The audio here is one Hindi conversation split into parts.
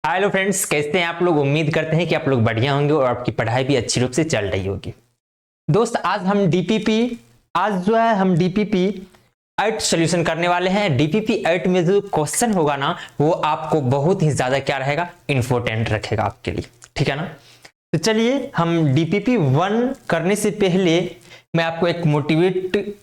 हेलो फ्रेंड्स, कैसे हैं आप लोग। उम्मीद करते हैं कि आप लोग बढ़िया होंगे और आपकी पढ़ाई भी अच्छी रूप से चल रही होगी। दोस्त आज हम डीपीपी 8 सॉल्यूशन करने वाले हैं। डीपीपी 8 में जो क्वेश्चन होगा ना, वो आपको बहुत ही ज्यादा क्या रहेगा, इंपॉर्टेंट रखेगा आपके लिए, ठीक है ना। तो चलिए हम डीपीपी 1 करने से पहले मैं आपको एक मोटिवेट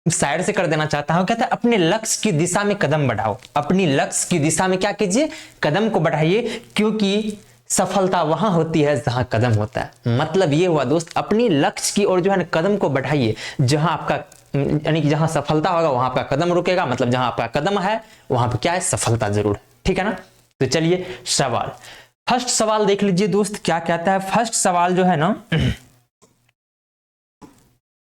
साइड से कर देना चाहता हूं। कहता है अपने लक्ष्य की दिशा में कदम बढ़ाओ। अपनी लक्ष्य की दिशा में क्या कीजिए, कदम को बढ़ाइए, क्योंकि सफलता वहां होती है जहां कदम होता है। मतलब ये हुआ दोस्त, अपनी लक्ष्य की ओर जो है ना कदम को बढ़ाइए। जहां आपका यानी कि जहां सफलता होगा वहां आपका कदम रुकेगा। मतलब जहां आपका कदम है वहां पर क्या है, सफलता जरूर है, ठीक है ना। तो चलिए सवाल, फर्स्ट सवाल देख लीजिए दोस्त, क्या कहता है। फर्स्ट सवाल जो है ना,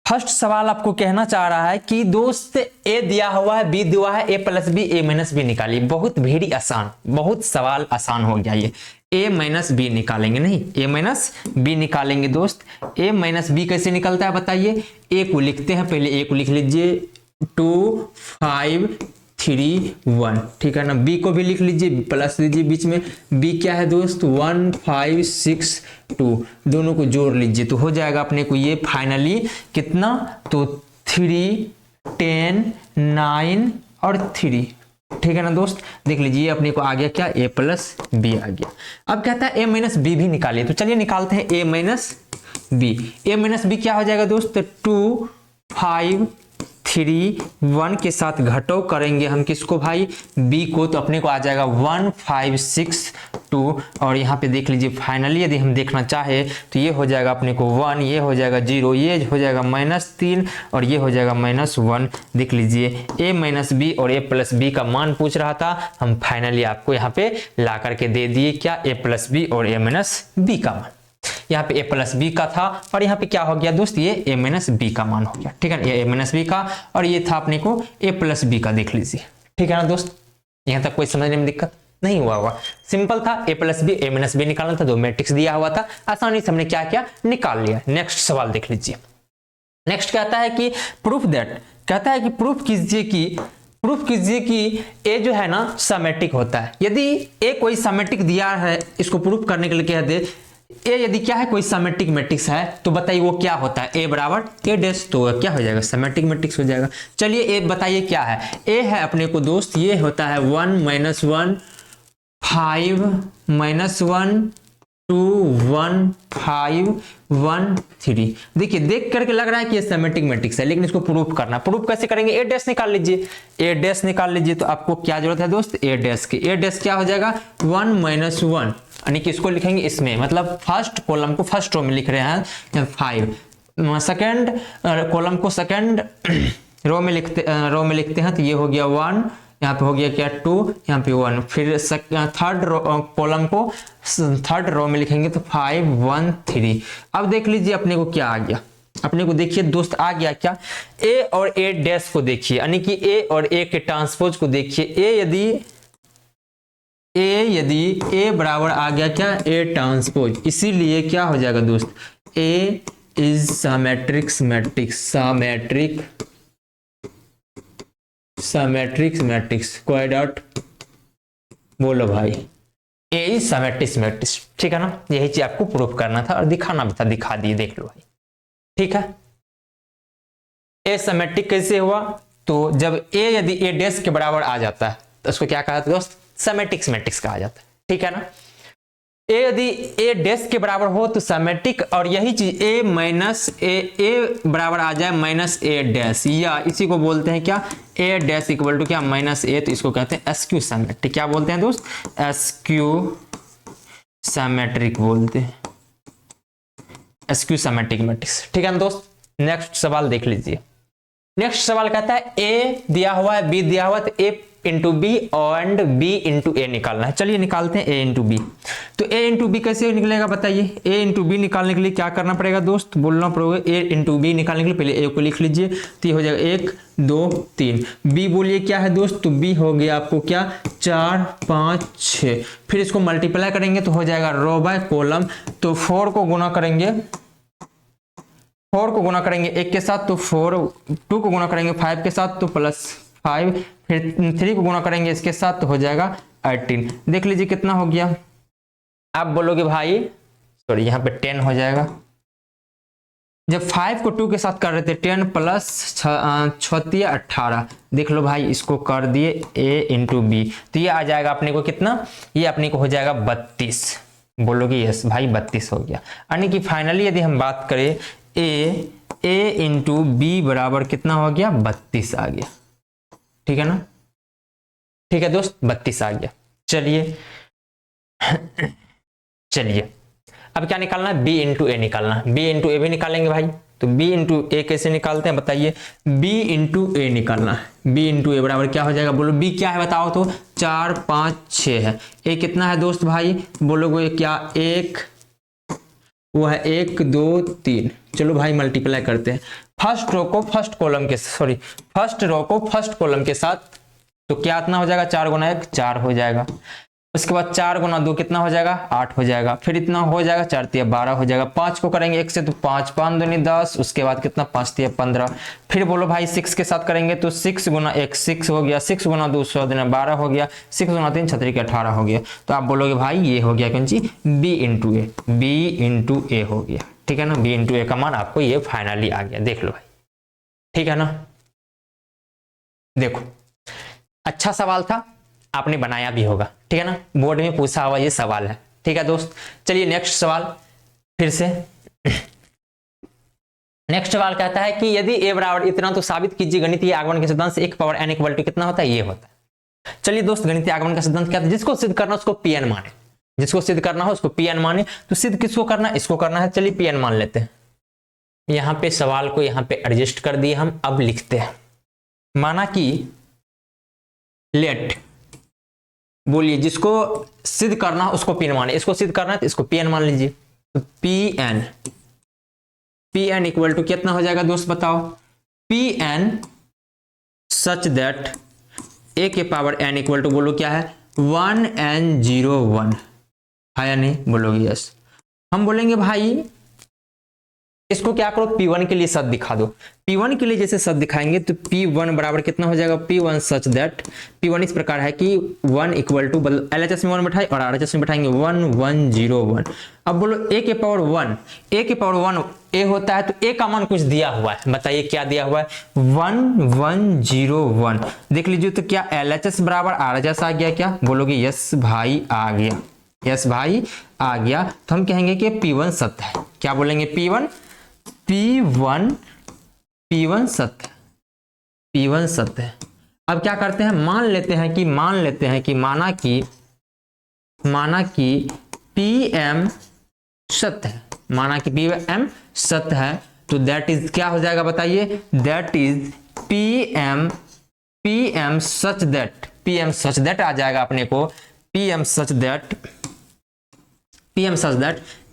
फर्स्ट सवाल आपको कहना चाह रहा है कि दोस्त ए दिया हुआ है, बी दिया है, ए प्लस बी, ए माइनस बी निकालिए। बहुत वेरी आसान, बहुत सवाल आसान हो गया ये। ए माइनस बी निकालेंगे, नहीं ए माइनस बी निकालेंगे दोस्त। ए माइनस बी कैसे निकलता है बताइए। ए को लिखते हैं, पहले ए को लिख लीजिए 2 5 3 1, ठीक है ना। बी को भी लिख लीजिए, प्लस लीजिए बीच में। बी क्या है दोस्त, 1 5 6 2, दोनों को जोड़ लीजिए तो हो जाएगा अपने को ये फाइनली कितना, तो 3 10 9 और 3, ठीक है ना दोस्त। देख लीजिए अपने को आ गया क्या, ए प्लस बी आ गया। अब कहता है ए माइनस बी भी निकालिए, तो चलिए निकालते हैं ए माइनस बी। ए माइनस बी क्या हो जाएगा दोस्त, 2 5 3 1 के साथ घटाव करेंगे हम किसको भाई, b को, तो अपने को आ जाएगा 1 5 6 2। और यहाँ पे देख लीजिए फाइनली यदि हम देखना चाहे तो ये हो जाएगा अपने को 1, ये हो जाएगा 0, ये हो जाएगा -3 और ये हो जाएगा -1। देख लीजिए a माइनस बी और a प्लस बी का मान पूछ रहा था, हम फाइनली आपको यहाँ पे ला करके दे दिए क्या, a प्लस बी और a माइनस बी का मान। यहाँ पे a प्लस बी का था और यहाँ पे क्या हो गया दोस्त, ये a माइनस बी का मान हो गया, ठीक है। ये a माइनस बी का और ये था अपने को a प्लस बी का, देख लीजिए, ठीक है ना दोस्त। यहाँ तक कोई समझने में दिक्कत नहीं हुआ होगा, सिंपल था। a plus B, a minus B निकालना था, दो मैट्रिक्स दिया हुआ था, आसानी से हमने क्या किया, निकाल लिया। नेक्स्ट सवाल देख लीजिए। नेक्स्ट कहता है कि प्रूफ दैट, कहता है कि प्रूफ कीजिए कि ए जो है ना समेट्रिक होता है। यदि ए कोई समेट्रिक दिया है, इसको प्रूफ करने के लिए कह दे ए यदि क्या है, कोई समेट्रिक मैट्रिक्स है, तो बताइए वो क्या होता है, ए बराबर ए डैश, तो क्या हो जाएगा, समेट्रिक मैट्रिक्स हो जाएगा। चलिए ए बताइए क्या है। ए है अपने को दोस्त, ये होता है 1 -1 5 -1 2 1 5 1 3। देखिए देख करके लग रहा है कि ये सिमेट्रिक मैट्रिक्स है, लेकिन इसको प्रूफ करना। प्रूफ कैसे करेंगे, ए डैश निकाल लीजिए। ए डैश निकाल लीजिए तो आपको क्या जरूरत है दोस्त, ए डैश की। ए डैश क्या हो जाएगा, 1 -1, यानी कि इसको लिखेंगे इसमें, मतलब फर्स्ट कॉलम को फर्स्ट रो में लिख रहे हैं 5, सेकंड कॉलम को सेकंड रो में लिखते हैं, तो ये हो गया 1, यहाँ पे हो गया क्या 2, यहाँ पे 1। फिर थर्ड कॉलम को थर्ड रो में लिखेंगे तो 5 1 3। अब देख लीजिए अपने को क्या आ गया, अपने को देखिए दोस्त आ गया क्या, ए और ए डैश को देखिए, यानी कि ए और ए के ट्रांसपोज को देखिए। यदि ए बराबर आ गया क्या, ए ट्रांसपोज, इसीलिए क्या हो जाएगा दोस्त, ए इज समेट्रिक मैट्रिक्स, कोई डॉट बोलो भाई, ए इज समेट्रिक मैट्रिक्स, ठीक है ना। यही चीज आपको प्रूफ करना था और दिखाना भी था, दिखा दिए, देख लो भाई, ठीक है। ए समेट्रिक कैसे हुआ, तो जब ए यदि ए डैश के बराबर आ जाता है तो उसको क्या कहा दोस्त, समेट्रिक मैट्रिक्स कहा जाता है, ठीक है ना। ए यदि ए डैश के बराबर हो तो समेट्रिक, और यही चीज ए माइनस ए बराबर आ जाए माइनस ए डैश, या इसी को बोलते हैं क्या, ए डैश इक्वल टू क्या, माइनस ए, तो इसको कहते हैं एसक्यू समेट्रिक। क्या बोलते हैं दोस्त, एसक्यू समेट्रिक बोलते हैं, एसक्यू समेट्रिक मैट्रिक्स, ठीक है ना दोस्त। नेक्स्ट सवाल देख लीजिए। नेक्स्ट सवाल कहता है ए दिया हुआ है, बी दिया हुआ है, तो A into B and B into A निकालना है। चलिए निकालते हैं ए इंटू बी। तो ए इंटू बी कैसे निकलेगा बताइए। ए इंटू बी निकालने के लिए क्या करना पड़ेगा दोस्त, बोलना पड़ेगा। ए इंटू बी निकालने के लिए पहले ए को लिख लीजिए, तो ये हो जाएगा 1 2 3। बी बोलिए क्या है दोस्त, तो बी हो गया आपको क्या, 4 5 6। फिर इसको मल्टीप्लाई करेंगे तो हो जाएगा रो बाय कॉलम, तो 4 को गुना करेंगे, 4 को गुना करेंगे 1 के साथ तो 4, 2 को गुना करेंगे 5 के साथ तो +5, फिर 3 को गुना करेंगे इसके साथ तो हो जाएगा 18। देख लीजिए कितना हो गया, आप बोलोगे भाई सॉरी यहाँ पे 10 हो जाएगा। जब 5 को 2 के साथ कर रहे थे 10 प्लस 18, देख लो भाई इसको कर दिए a इंटू बी, तो ये आ जाएगा अपने को कितना, ये अपने को हो जाएगा 32। बोलोगे यस भाई 32 हो गया। यानी कि फाइनली यदि हम बात करें a इंटू बी बराबर कितना हो गया, 32 आ गया। ठीक है ना, ठीक है दोस्त, 32 आ गया। चलिए चलिए अब क्या निकालना है, b इंटू ए निकालना है। b इंटू ए भी निकालेंगे भाई, तो b इंटू ए कैसे निकालते हैं बताइए, b इंटू ए निकालना है। b इंटू ए बराबर क्या हो जाएगा, बोलो b क्या है बताओ तो, 4 5 6 है। a कितना है दोस्त भाई, बोलोगे क्या, 1 वो है 1 2 3। चलो भाई मल्टीप्लाई करते हैं, फर्स्ट रो को फर्स्ट कॉलम के सॉरी फर्स्ट रो को फर्स्ट कॉलम के साथ, तो क्या इतना हो जाएगा, 4 गुना 1 4 हो जाएगा। उसके बाद 4 गुना 2 कितना हो जाएगा, 8 हो जाएगा। फिर इतना हो जाएगा 4 3 12 हो जाएगा। 5 को करेंगे 1 से तो 5 5 दूनी 10, उसके बाद कितना 5 3 15। फिर बोलो भाई 6 के साथ करेंगे तो 6 गुना 1 6 हो गया, 6 गुना 2 16 दूनी 12 हो गया, 6 गुना 3 36 के 18 हो गया। तो आप बोलोगे भाई ये हो गया कौन सी, b इंटू ए, b इंटू ए हो गया। ठीक है ना, b इंटू ए का मान आपको ये फाइनली आ गया, देख लो भाई। ठीक है ना, देखो अच्छा सवाल था, आपने बनाया भी होगा। ठीक है ना, बोर्ड में पूछा हुआ ये सवाल है। ठीक है दोस्त, चलिए नेक्स्ट सवाल फिर से। नेक्स्ट सवाल कहता है कि यदि a बराबर इतना तो साबित कीजिए गणितीय आगमन के सिद्धांत से 1 पावर n इक्वल टू कितना होता है, ये होता है। चलिए दोस्त, गणितीय आगमन का सिद्धांत क्या है, जिसको सिद्ध करना उसको pn माने, जिसको सिद्ध करना हो उसको pn माने। तो सिद्ध किसको करना है, इसको करना है। चलिए pn मान लेते हैं। यहाँ पे सवाल को यहाँ पे एडजस्ट कर दिए हम, अब लिखते हैं। माना कि लेट, बोलिए जिसको सिद्ध करना है उसको pn माने, इसको सिद्ध करना है तो इसको pn मान लीजिए। तो pn इक्वल टू कितना हो जाएगा दोस्त बताओ, pn सच दैट a के पावर n इक्वल टू बोलो क्या है, 1n01 है या नहीं, बोलोगे यस। हम बोलेंगे भाई इसको क्या करो, P1 के लिए सच दिखा दो। P1 के लिए जैसे सच दिखाएंगे तो P1 बराबर कितना हो जाएगा, P1 सच दैट, P1 इस प्रकार है कि 1 इक्वल टू LHS में 1 बैठाए और RHS में बैठाएंगे 1101। अब बोलो a के पावर 1, a के पावर 1 a होता है तो a का मान कुछ दिया हुआ है, बताइए क्या दिया हुआ है, 1101। देख लीजिए तो क्या LHS बराबर RHS आ गया क्या, बोलोगे यस भाई आ गया, यस भाई आ गया। तो हम कहेंगे कि P1 सत्य है। क्या बोलेंगे, P1 सत्य, P1 सत्य है। अब क्या करते हैं, मान लेते हैं कि माना कि Pm सत्य है, माना कि Pm सत्य है, तो दैट इज क्या हो जाएगा बताइए, that is Pm such that आ जाएगा अपने को, Pm सच दैट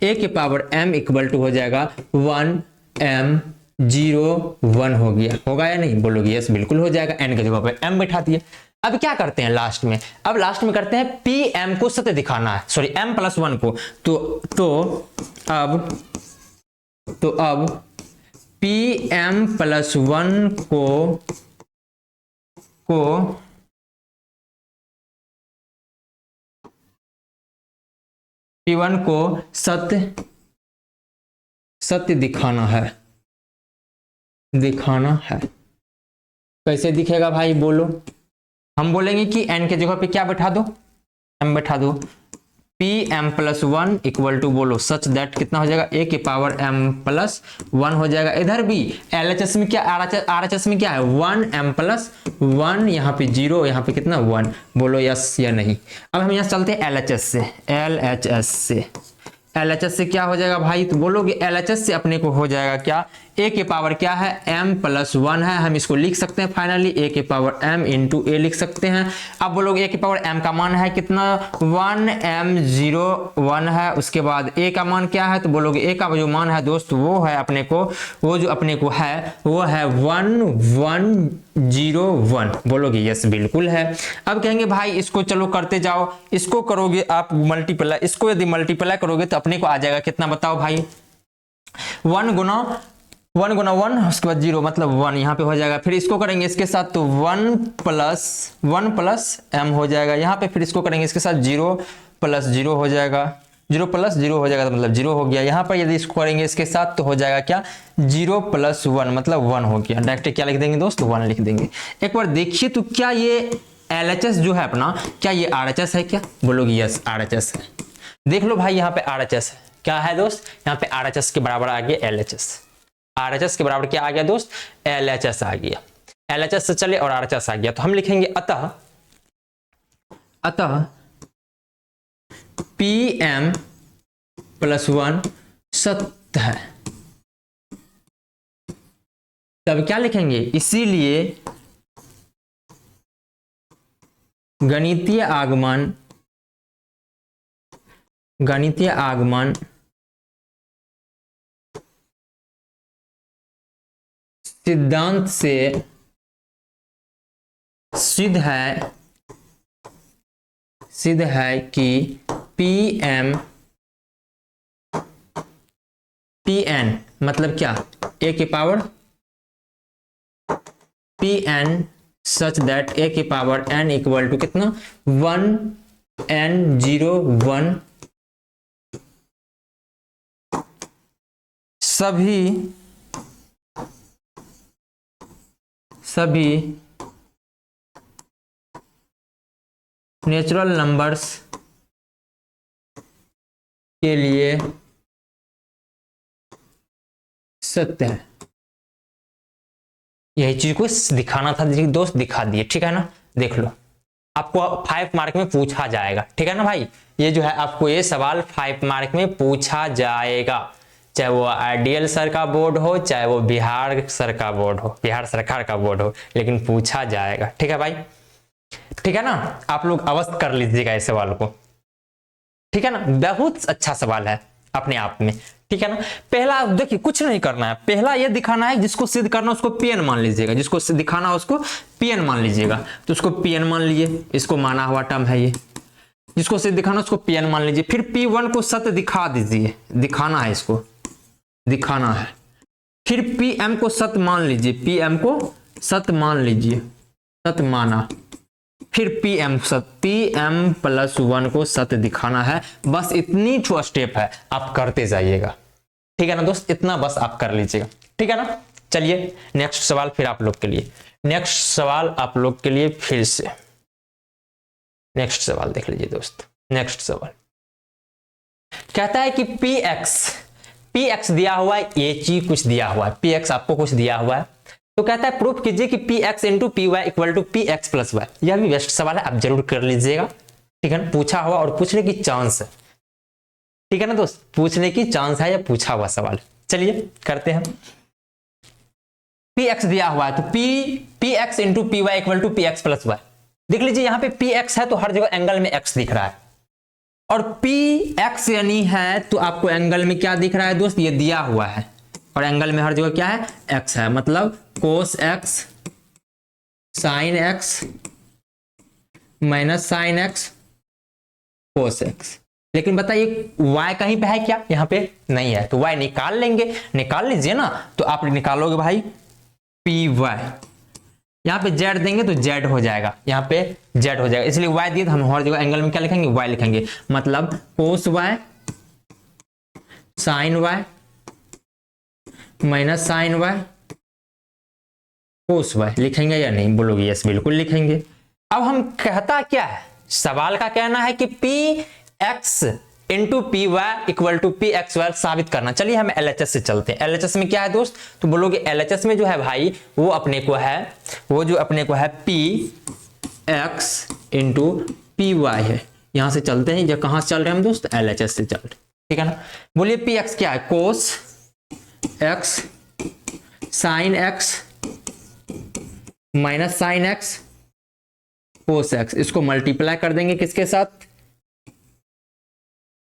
a के पावर m इक्वल टू हो जाएगा 1m01 हो गया, होगा या नहीं, बोलोगे यस बिल्कुल हो जाएगा। n के जगह पे m बैठा दिए। अब क्या करते हैं लास्ट में, करते हैं pm को सत्य दिखाना है, सॉरी m प्लस 1 को, तो अब pm प्लस 1 को P1 को सत्य दिखाना है। कैसे दिखेगा भाई बोलो, हम बोलेंगे कि n के जगह पे क्या बैठा दो, m बैठा दो, Pm प्लस 1 इक्वल टू बोलो सच दैट कितना हो जाएगा, a के पावर m प्लस 1 हो जाएगा। इधर भी LHS में क्या, RHS में क्या है 1m प्लस 1, यहाँ पे 0, यहाँ पे कितना 1, बोलो यस या नहीं। अब हम यहाँ चलते हैं LHS से क्या हो जाएगा भाई, तो बोलोगे LHS से अपने को हो जाएगा क्या, a के पावर क्या है m प्लस 1 है, हम इसको लिख सकते हैं फाइनली a के पावर m इंटू a लिख सकते हैं। अब बोलोगे a के पावर m का मान है कितना 1m01 है, उसके बाद a का मान क्या है, तो बोलोगे a का जो मान है दोस्त वो है अपने को 1101, बोलोगे यस बिल्कुल है। अब कहेंगे भाई इसको चलो करते जाओ, इसको करोगे आप मल्टीप्लाई, इसको यदि मल्टीप्लाई करोगे तो अपने को आ जाएगा कितना बताओ भाई, 1 गुना 1 उसके बाद 0 मतलब 1 यहाँ पे हो जाएगा। फिर इसको करेंगे इसके साथ तो 1 प्लस m हो जाएगा यहाँ पे, फिर इसको करेंगे इसके साथ 0 प्लस 0 हो जाएगा, 0 प्लस 0 हो जाएगा तो मतलब 0 हो गया। यहाँ पर यदि इसको करेंगे इसके साथ तो हो जाएगा क्या 0 प्लस 1 मतलब 1 हो गया। डायरेक्ट क्या लिख देंगे दोस्त 1 लिख देंगे। एक बार देखिए तो क्या ये LHS जो है अपना क्या ये RHS है क्या? बोलोगे यस RHS है। देख लो भाई यहाँ पे RHS है। क्या है दोस्त? यहाँ पे RHS के बराबर आ गया LHS। RHS के बराबर क्या आ गया दोस्त? LHS आ गया। LHS से चले और RHS आ गया तो हम लिखेंगे अतः PM प्लस 1 सत्य है। तब क्या लिखेंगे? इसीलिए गणितीय आगमन सिद्धांत से सिद्ध है कि Pn मतलब क्या a की power Pn such that a की पावर n इक्वल टू कितना 1 n 0 1 सभी नेचुरल नंबर्स के लिए सत्य है। यही चीज को दिखाना था दोस्त, दिखा दिए। ठीक है ना? देख लो आपको 5 मार्क में पूछा जाएगा। ठीक है ना भाई? ये जो है आपको ये सवाल 5 मार्क में पूछा जाएगा, चाहे वो आइडियल सर का बोर्ड हो चाहे वो बिहार सर का बोर्ड हो, बिहार सरकार का बोर्ड हो, लेकिन पूछा जाएगा। ठीक है भाई? ठीक है ना? आप लोग अवश्य कर लीजिएगा इस सवाल को। ठीक है ना? बहुत अच्छा सवाल है अपने आप में। ठीक है ना? पहला देखिए कुछ नहीं करना है, पहला ये दिखाना है, जिसको सिद्ध करना उसको Pn मान लीजिएगा, जिसको दिखाना है उसको Pn मान लीजिएगा। तो उसको Pn मान लीजिए, इसको माना हुआ टर्म है ये। जिसको सिद्ध दिखाना उसको Pn मान लीजिए, फिर P1 को सत्य दिखा दीजिए, दिखाना है, इसको दिखाना है। फिर Pm को सत्य मान लीजिए, Pm को सत्य मान लीजिए, सत्य माना। फिर Pm प्लस 1 को सत्य दिखाना है। बस इतनी ठो स्टेप है, आप करते जाइएगा। ठीक है ना दोस्त? इतना बस आप कर लीजिएगा। ठीक है ना? चलिए नेक्स्ट सवाल फिर आप लोग के लिए, नेक्स्ट सवाल आप लोग के लिए फिर से नेक्स्ट सवाल देख लीजिए दोस्त। नेक्स्ट सवाल कहता है कि px दिया हुआ है, ये चीज कुछ दिया हुआ है, px आपको कुछ दिया हुआ है, तो कहता है प्रूफ कीजिए कि px into P Y equal to P X plus Y. यह भी बेस्ट सवाल है, आप जरूर कर लीजिएगा। ठीक है ना? पूछा हुआ और पूछने की चांस है। ठीक है ना दोस्त? पूछने की चांस है या पूछा हुआ सवाल। चलिए करते हैं। px दिया हुआ है तो px into P Y equal to P X plus Y. देख लीजिए यहाँ पे px है तो हर जगह एंगल में x दिख रहा है, और px यानी है तो आपको एंगल में क्या दिख रहा है दोस्त? ये दिया हुआ है, और एंगल में हर जगह क्या है? x है, मतलब cos x sin x minus sin x cos x। लेकिन बताइए y कहीं पे है क्या? यहाँ पे नहीं है, तो y निकाल लेंगे, निकाल लीजिए ना। तो आप निकालोगे भाई py, यहाँ पे z देंगे तो z हो जाएगा, यहाँ पे z हो जाएगा, इसलिए y दिए तो हम हर जगह एंगल में क्या लिखेंगे? y लिखेंगे, मतलब cos y sin y minus sine Y cos y. लिखेंगे या नहीं? बोलोगे यस बिल्कुल लिखेंगे। अब हम कहता क्या है, सवाल का कहना है कि P X into P Y equal to P X Y साबित करना। चलिए हम LHS से चलते हैं। LHS में क्या है दोस्त? तो बोलोगे LHS में जो है भाई वो अपने को है P X into P Y है। यहां से चलते हैं, जब कहां से चल रहे हैं हम दोस्त? LHS से चल रहे। ठीक है ना? बोलिए पी एक्स क्या है? Cos x sine x minus sine x cos x। इसको मल्टीप्लाई कर देंगे किसके साथ?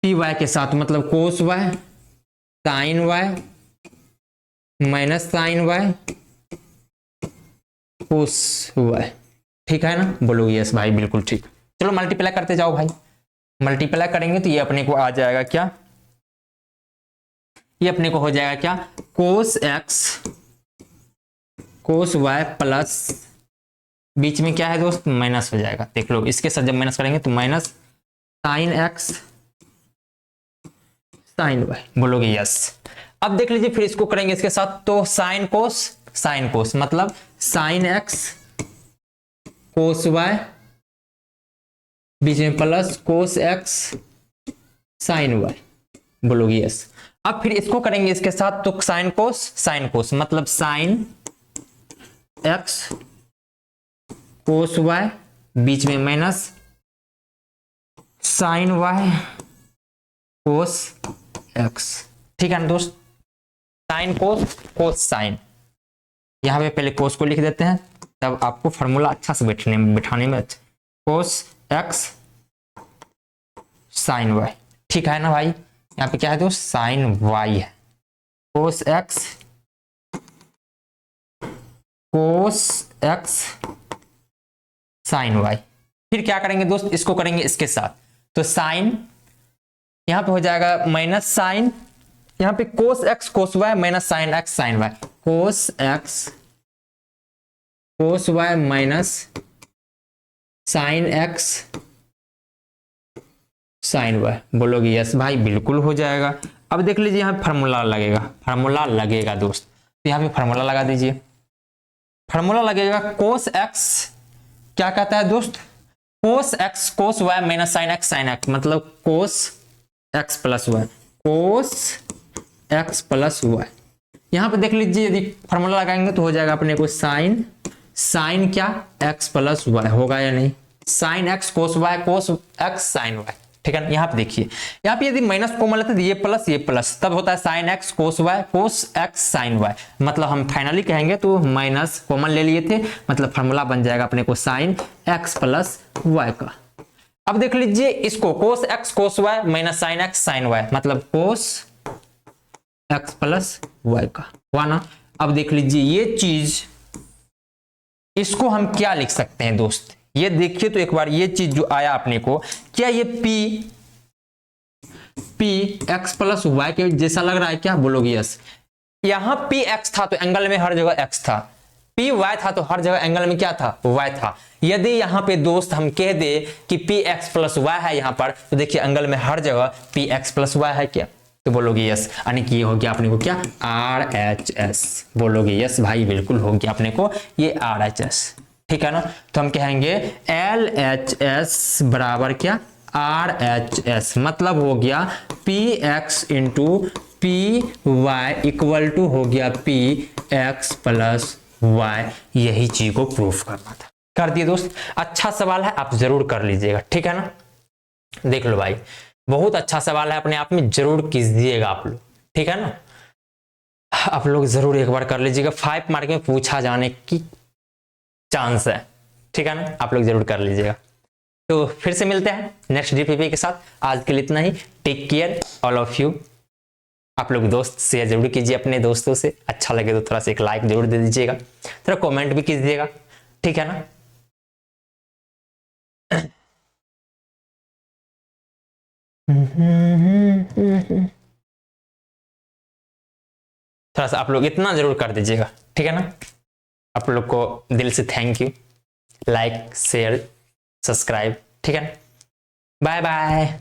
पी वाई के साथ, मतलब cos y sine y minus sine y cos y। ठीक है ना? बोलोगे यस भाई बिल्कुल ठीक। चलो मल्टीप्लाई करते जाओ भाई, मल्टीप्लाई करेंगे तो ये अपने को आ जाएगा क्या? ये अपने को हो जाएगा क्या? कोस x कोस y प्लस बीच में क्या है दोस्त? माइनस हो जाएगा। देख लो इसके साथ जब माइनस करेंगे तो minus sine x sine Y, बोलोगे यस। अब देख लीजिए फिर इसको करेंगे इसके साथ, तो साइन कोस मतलब साइन एक्स कोस वाई, बीच में plus cos x sine Y, बोलोगे यस। अब फिर इसको करेंगे इसके साथ, तो साइन कोस मतलब साइन एक्स कोस वाई, बीच में minus sine Y cos X. ठीक है ना दोस्त, साइन कोस साइन, यहां पे पहले कोस को लिख देते हैं, तब आपको फॉर्मूला अच्छा से बिठाने में अच्छा। कोस एक्स साइन वाई, ठीक है ना भाई। यहाँ पे क्या है दोस्त, साइन वाई है, कोस एक्स साइन वाई। फिर क्या करेंगे दोस्त, इसको करेंगे इसके साथ, तो साइन यहां पे हो जाएगा माइनस साइन, यहां पे cos x cos Y minus sine x sine Y, cos x cos Y minus sine x sine Y, बोलोगे यस भाई, बिल्कुल हो जाएगा। अब देख लीजिए यहाँ फार्मूला लगेगा दोस्त, तो यहाँ पे फार्मूला लगा दीजिए। फार्मूला लगेगा कोस एक्स, क्या कहता है दोस्त, cos x cos Y minus sine X मतलब cos X plus Y, cos X plus Y. यहाँ पे देख लीजिए यदि फार्मूला लगाएंगे तो हो जाएगा अपने को साइन क्या एक्स प्लस वाई, होगा या नहीं, sine x cos y cos x sine y. ठीक है ना, यहाँ पे देखिए, यहाँ पे यदि माइनस कॉमन लेते तो ये प्लस तब होता है sine x cos y cos x sine y, मतलब हम फाइनली कहेंगे तो माइनस कॉमन ले लिए थे, मतलब फार्मूला बन जाएगा अपने को साइन एक्स प्लस वाई का। अब देख लीजिए इसको, cos x cos Y minus sine x sine y, मतलब कोस एक्स प्लस वाई का हुआ ना। अब देख लीजिए ये चीज, इसको हम क्या लिख सकते हैं दोस्त, ये देखिए तो एक बार ये चीज जो आया अपने को, क्या ये पी एक्स प्लस वाई के जैसा लग रहा है क्या, बोलोगे यस। यहां पी एक्स था तो एंगल में हर जगह एक्स था, पी वाई था तो हर जगह एंगल में क्या था, वाई था। यदि यहां पे दोस्त हम कह दे कि पी एक्स प्लस वाई है यहां पर, तो देखिए एंगल में हर जगह पी एक्स प्लस वाई है क्या, तो बोलोगे यस, यानी कि ये हो गया अपने को क्या, आर एच एस, बोलोगे यस भाई, बिल्कुल हो गया अपने को ये आर एच एस। ठीक है ना, तो हम कहेंगे एल एच एस बराबर क्या, आर एच एस, मतलब हो गया P X into P Y equal to हो गया पी एक्स प्लस वाई। यही चीज को प्रूफ करना था, कर दिए दोस्त। अच्छा सवाल है, आप जरूर कर लीजिएगा, ठीक है ना। देख लो भाई, बहुत अच्छा सवाल है, अपने आप में जरूर कीजिएगा आप लोग, ठीक है ना। आप लोग जरूर एक बार कर लीजिएगा, 5 मार्क में पूछा जाने की चांस है, ठीक है ना, आप लोग जरूर कर लीजिएगा। तो फिर से मिलते हैं नेक्स्ट डीपीपी के साथ, आज के लिए इतना ही। Take care all of you. आप लोग दोस्त शेयर जरूर कीजिए अपने दोस्तों से, अच्छा लगे तो थोड़ा सा एक लाइक जरूर दे दीजिएगा, थोड़ा कमेंट भी कीजिएगा, ठीक है ना। थोड़ा सा आप लोग इतना जरूर कर दीजिएगा, ठीक है ना। आप लोग को दिल से thank you, like share subscribe, ठीक है ना। Bye bye.